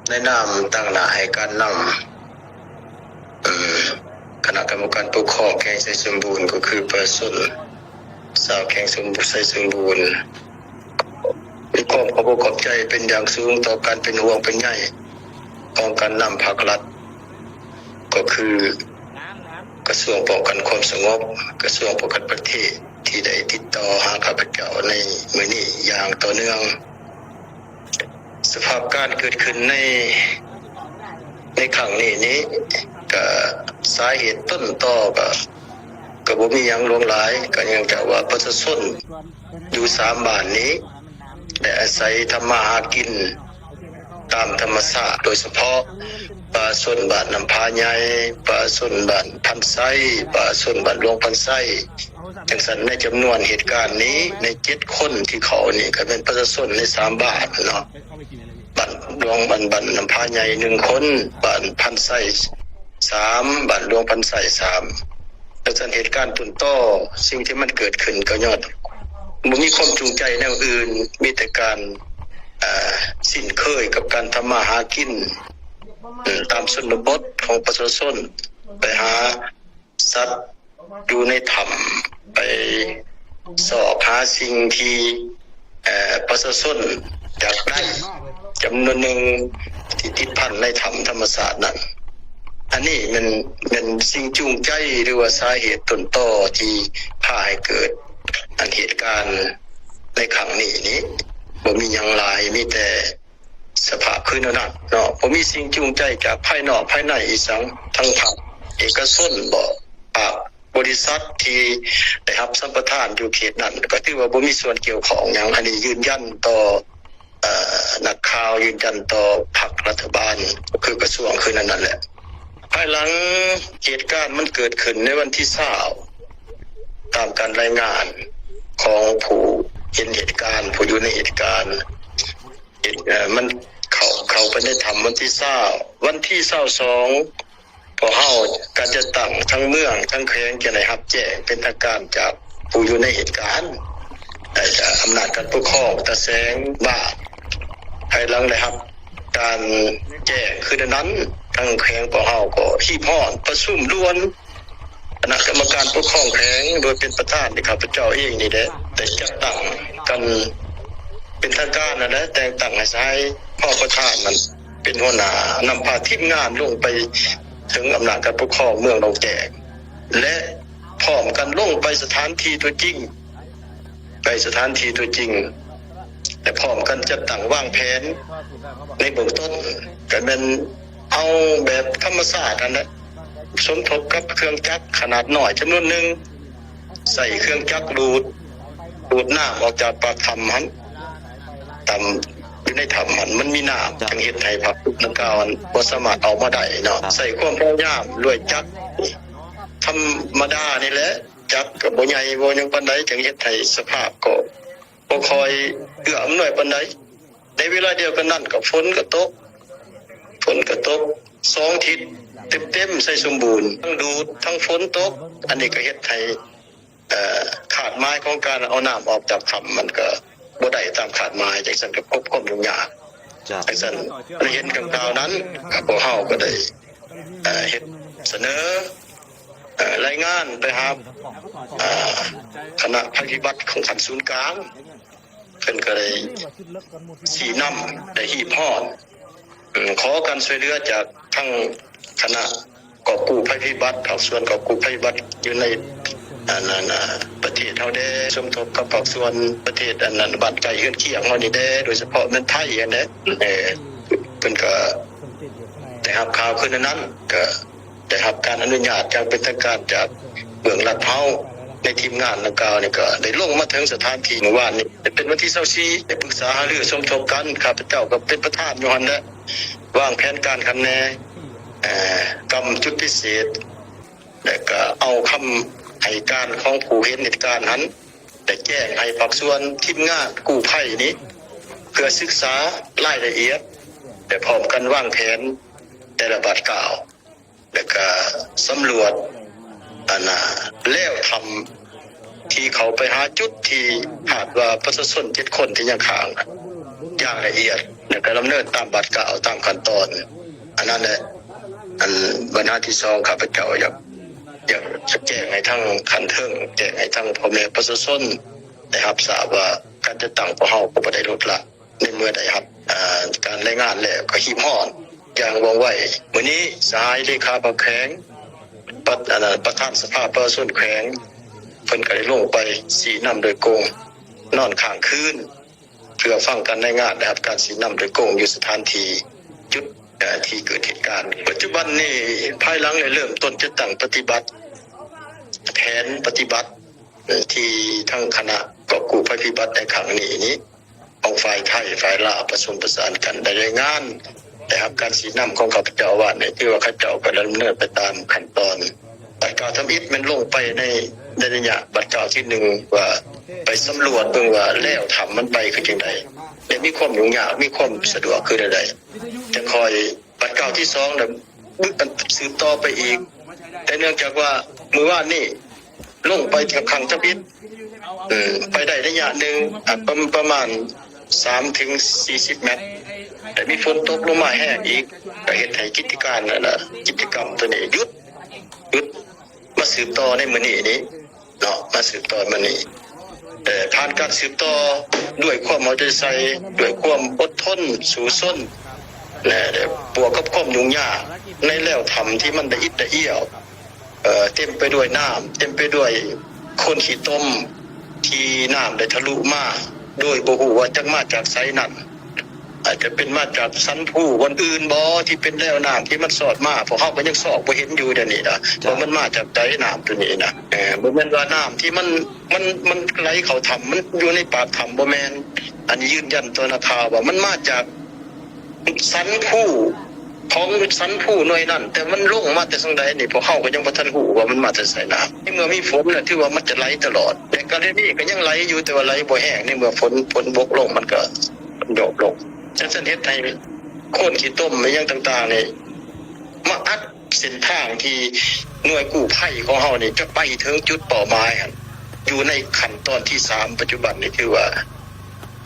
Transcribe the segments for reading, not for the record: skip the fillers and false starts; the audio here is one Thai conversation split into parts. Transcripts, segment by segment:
ในนามตั้งหน้าให้การนำคณะกรรมการปกครองแข่งใส่สมบูรณ์ก็คือประชาชนสาวแข่งสมบูรณ์ใส่สมบูรณ์มีความขอบใจเป็นอย่างสูงต่อการเป็นห่วงเป็นใยของการนำภาครัฐก็คือกระทรวงป้องกันความสงบกระทรวงป้องกันประเทศที่ได้ติดต่อหาข้าพเจ้าในมื้อนี้อย่างต่อเนื่องสภาพการเกิดขึ้นในครั้งนี้ก็สาเหตุต้นต่อก็บ่มีหยังหลวงหลายก็ยังจะว่าประชาชนอยู่3บ้านนี้ได้อาศัยทำมาหากินตามธรรมชาติโดยเฉพาะป่าชนบ้านน้ำพาใหญ่ป่าชนบ้านพันไส้ป่าชนบ้านหลวงพันไส้จังซั่นในจำนวนเหตุการณ์นี้ใน7คนที่เขานี่ก็เป็นประชาชนใน3บ้านเนาะบ้านหลวงบ้านน้ำพาใหญ่1คนบ้านพันไส้3บ้านหลวงพันไส้3แล้วเหตุการณ์ต้นต่อสิ่งที่มันเกิดขึ้นก็ยอดบ่มีความจูงใจแนวอื่นมีแต่การสิ้นเคยกับการทำมาหากินตามชนบทของประชาชนไปหาสัตว์อยู่ในถ้ำไปสอบหาสิ่งที่ประชาชนอยากได้จำนวนหนึ่งที่ติดพันในถ้ำธรรมศาสตร์นั้นอันนี้มันเป็นสิ่งจูงใจหรือว่าสาเหตุต้นต่อที่พาให้เกิดเหตุการณ์ในครั้งนี้บ่มีหยังหลายมีแต่สภาพคือนั้นเนาะบ่มีสิ่งจูงใจจากภายนอกภายในอีสังทั้งภาคเอกชนบ่ภาคบริษัทที่ได้รับสัมปทานอยู่เขตนั้นก็ถือว่าบ่มีส่วนเกี่ยวข้องหยังอันนี้ยืนยันต่อนักข่าวยืนยันต่อพรรครัฐบาลก็คือกระทรวงคือนั่นแหละภายหลังเหตุการณ์มันเกิดขึ้นในวันที่20ตามการรายงานของผู้เห็นเหตุการณ์ผู้อยู่ในเหตุการณ์มันเข้าไปในถ้ำวันที่20วันที่22พอเฮาการจะตั้งทั้งเมืองทั้งแขวงจะได้รับแจ้งเป็นทางการจากผู้อยู่ในเหตุการณ์จากอำนาจการปกครองตะแสงบ้าภายหลังได้รับการแจ้งคือนั้นทั้งแขวงของเฮาก็ฮีบฮ้อนประชุมด่วนคณะกรรมการปกครองแขวงโดยเป็นประธานที่ข้าพเจ้าเองนี่แหละได้จัดตั้งกันเป็นทางการนั่นแหละแต่งตั้งให้ใช้พ่อประธานมันเป็นหัวหน้านำพาทีมงานลงไปถึงอำนาจการปกครองเมืองหนองแจกและพร้อมกันลงไปสถานที่ตัวจริงและพร้อมกันจัดตั้งวางแผนในเบื้องต้นก็เป็นเอาแบบธรรมชาตินั่นแหละสมทบกับเครื่องจักรขนาดน้อยจำนวนหนึ่งใส่เครื่องจักรดูดน้ำออกจากปากถ้ำหันต่ำอยู่ในถ้ำหันมันมีน้ำจังเห็ดให้ผักนักกาวบ่สามารถเอามาได้เนาะใส่ความพยายามด้วยจักรธรรมดานี่แหละจักรก็บ่ใหญ่บ่ยังปานใดจังเฮ็ดให้สภาพก็บ่ค่อยเอื้ออำนวยปานใดในเวลาเดียวกันนั้นก็ฝนก็ตก2ทิศเต็มใส่สมบูรณ์ทั้งดูดทั้งฝนตกอันนี้ก็เฮ็ดให้ขาดหมายของการเอาน้ำออกจากถ้ำมันก็บ่ได้ตามขาดหมายจังซั่นก็พบความยุ่งยากจังซั่นเห็นกับข่าวนั้นกับพวกเฮาก็ได้เฮ็ดเสนอรายงานไปหาคณะปฏิบัติของขันศูนย์กลางเพิ่นก็ได้ชี้นำได้ฮีบฮ้อนขอการช่วยเหลือจากทั้งคณะกอบกู้ภัยพิบัติภาคส่วนกอบกู้ภัยพิบัติอยู่ในประเทศเฮาได้สมทบกับภาคส่วนประเทศอันนั้นบ้านไกลเฮือนเคียงเฮานี่ได้โดยเฉพาะเมืองไทยอันนั้นเพิ่นก็ได้รับข่าวขึ้นนั้นก็ได้รับการอนุญาตจากเป็นทางการจากเมืองลาดพร้าวในทีมงานดังกล่าวนี่ก็ได้ลงมาถึงสถานที่เมื่อวานนี้เป็นวันที่24ได้ปรึกษาหารือสมทบกันข้าพเจ้าก็เป็นประธานอยู่หั่นแหละวางแผนการคันแนกรรมจุดพิเศษแล้วก็เอาคำให้การของผู้เห็นเหตุการณ์นั้นได้แจ้งให้ภาคส่วนทีมงานกู้ภัยนี้เพื่อศึกษารายละเอียดและพร้อมกันวางแผนแต่ละบัดกล่าวแล้วก็สำรวจแล้วทำที่เขาไปหาจุดที่คาดว่าประชาชน7คนที่ยังค้างอย อย่างละเอียดแล้วก็ดำเนินตามบัตรกล่าวตามขั้นตอนอันนั้นแหละอันบรรณาที่สองข้าพเจ้าอยากจะแจ้งให้ทั้งขันเทิงแจ้งให้ทั้งพ่อแม่ประชาชนได้รับทราบว่าการจะตั้งพวกเฮาก็บ่ได้ลดละในเมื่อใดครับการรายงานแล้วก็หิมห่อนอย่างว่องไวมื้อนี้สหายเลขาพรรคแข้งประธานสภาประชาชนแขวงเพิ่นก็ได้ลงไปสีน้ำโดยโกงนอนข้างคืนเพื่อฟังการรายงานนะครับการสีน้ำโดยโกงอยู่สถานที่จุดที่เกิดเหตุการณ์ปัจจุบันนี้ภายหลังได้เริ่มต้นจะตั้งปฏิบัติแผนปฏิบัติที่ทั้งคณะกอบกู้ภัยพิบัติในครั้งนี้ของฝ่ายไทยฝ่ายลาวประสานประสานกันได้รายงานนะครับการสีน้ำของข้าพเจ้าว่าเนี่ยที่ว่าข้าพเจ้าก็ดำเนินไปตามขั้นตอนบัตรกล่าวทำอิฐมันลงไปในระยะบัตรกล่าวที่หนึ่งว่าไปสำรวจเบิ่งว่าแล้วทำมันไปคือจังไดและมีความยุ่งยากมีความสะดวกคือใดจะคอยบัตรกล่าวที่สองเนี่ยมันสืบต่อไปอีกแต่เนื่องจากว่ามื้อวานนี้ลงไปกับขังทำอิฐไปได้ระยะหนึ่งประมาณ3-40 เมตรแต่มีฝนตกลงมาแห้งอีกก็เฮ็ดให้กิจกรรมตัวนี้หยุดมาสืบต่อในมื้อนี้เนาะมาสืบต่อมื้อนี้แต่ผ่านการสืบต่อด้วยความเอาใจใส่ด้วยความอดทนสู้ซนและบวกกับความยุ่งยากในแล้วทำที่มันละเอียดละเอียดเต็มไปด้วยน้ำเต็มไปด้วยคนขี้ต้มที่น้ำได้ทะลุมาโดยบ่ฮู้ว่าจักมาจากไสนั้นอาจจะเป็นมาจากสันผู้บนอื่นบ่ที่เป็นแล้วน้ำที่มันสอดมาพวกเฮาก็ยังสอบบ่เห็นอยู่เดี๋ยวนี้นะว่ามันมาจากใดน้ำตัวนี้นะบ่แม่นว่าน้ำที่มันไหลเข้าถ้ำมันอยู่ในปากถ้ำบ่แม่นอันนี้ยืนยันตัวนาคาว่ามันมาจากสันผู้ของสันผู้หน่วยนั้นแต่มันลงมาแต่สังใดนี่พวกเฮาก็ยังบ่ทันรู้ว่ามันมาจากไสน้ำเมื่อมีฝนน่ะถือว่ามันจะไหลตลอดแต่กรณีนี้ก็ยังไหลอยู่แต่ว่าไหลบ่แห้งในเมื่อฝนบกลงมันก็ดอกลงจังซั่นเฮ็ดให้คนขี้ต้มอีหยังต่างๆนี่มาอัดเส้นทางที่หน่วยกู้ภัยของเฮานี่จะไปถึงจุดเป้าหมายหั่นอยู่ในขั้นตอนที่3ปัจจุบันนี่คือว่า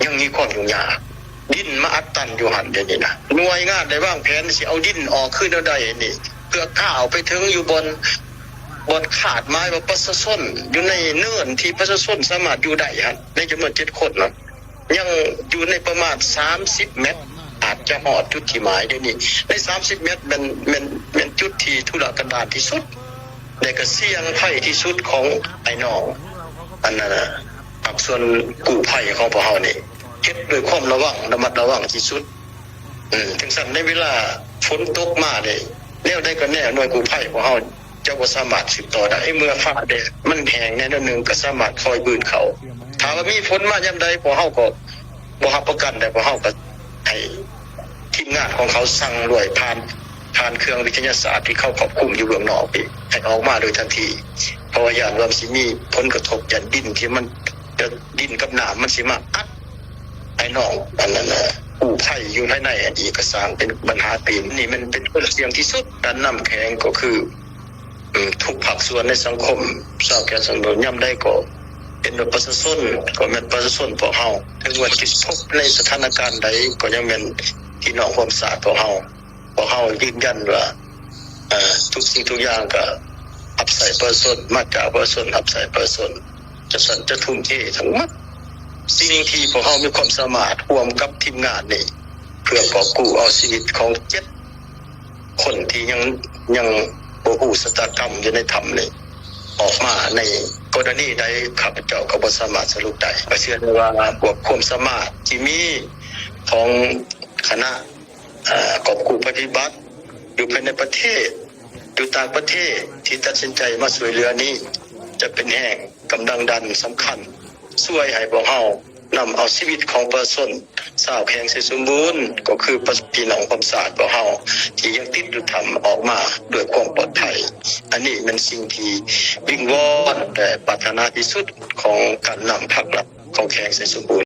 ยังมีความยุ่งยากดินมาอัดตันอยู่หั่นเดี๋ยวนี้นะหน่วยงานได้วางแผนสิเอาดินออกขึ้นเอาได้นี่เพื่อก้าวไปถึงอยู่บนขาดไม้ว่าประชาชนอยู่ในเนินที่ประชาชนสามารถอยู่ได้หั่นในจำนวน7 คนน่ะยังอยู่ในประมาณ30 เมตรอาจจะหอดจุดที่หมายเดี๋ยวนี้ใน30 เมตรเป็นจุดที่ทุรกันดารที่สุดและก็เสี่ยงภัยที่สุดของไอ้น้องอันนั้นนะปักส่วนกู้ภัยของพวกเฮานี่เฮ็ดด้วยความระมัดระวังที่สุดถึงสั่นในเวลาฝนตกมาเนี่ยแนวใดก็แน่หน่วยกู้ภัยของเฮาจะบ่สามารถสืบต่อได้เมื่อฟ้าแดดมันแห้งแน่นอนนึงก็สามารถคอยบืนเขาถ้าว่ามีฝนมายามใดพวกเฮาก็บ่รับประกันได้พวกเฮาก็ให้ทีมงานของเขาสั่งด้วยผ่านเครื่องวิทยาศาสตร์ที่เขาควบคุมอยู่เบื้องนอกอีกให้ออกมาโดยทันทีเพราะว่าอย่างว่าสิมีผลกระทบจากดินที่มันจะดินกับน้ำมันสิมาอัดไอ้น้องอันนั้นน่ะกู้ภัยอยู่ภายในอีกสร้างเป็นปัญหาปีนนี่มันเป็นเสี่ยงที่สุดการนำแข็งก็คือทุกภาคส่วนในสังคมชาวแก่สังคมย่ำได้ก็เป็นประชาชนก็เป็นประชาชนพวกเฮาถึงว่าที่พบในสถานการณ์ใดก็ยังเป็นพี่น้องความสะอาดพวกเฮายืนยันว่าทุกสิ่งทุกอย่างก็อับใส่ประชาชนมาจากประชาชนอับใส่ประชาชนจะทุ่มเททั้งหมดสิ่งที่พวกเฮามีความสามารถร่วมกับทีมงานนี่เพื่อกอบกู้เอาชีวิตของ7 คนที่ยังบ่ฮู้ชะตากรรมอยู่ในถ้ำนี่ออกมาในกรณีใดข้าพเจ้าก็บ่สามารถสรุปได้ก็เชื่อได้ว่าบวกความสามารถที่มีของคณะกอบกู้ปฏิบัติอยู่ภายในประเทศอยู่ต่างประเทศที่ตัดสินใจมาช่วยเหลือนี้จะเป็นแห่งกำลังดันสำคัญช่วยให้พวกเฮานำเอาชีวิตของประชาชนชาวแขวงเสสมบูรณ์ก็คือพี่น้องความสะอาดพวกเฮาที่ยังติดอยู่ถ้ำออกมาด้วยความปลอดภัยอันนี้เป็นสิ่งที่วิงวอนแต่ปรารถนาที่สุดของการนำพรรคหลักของแขวงเสสมบูรณ์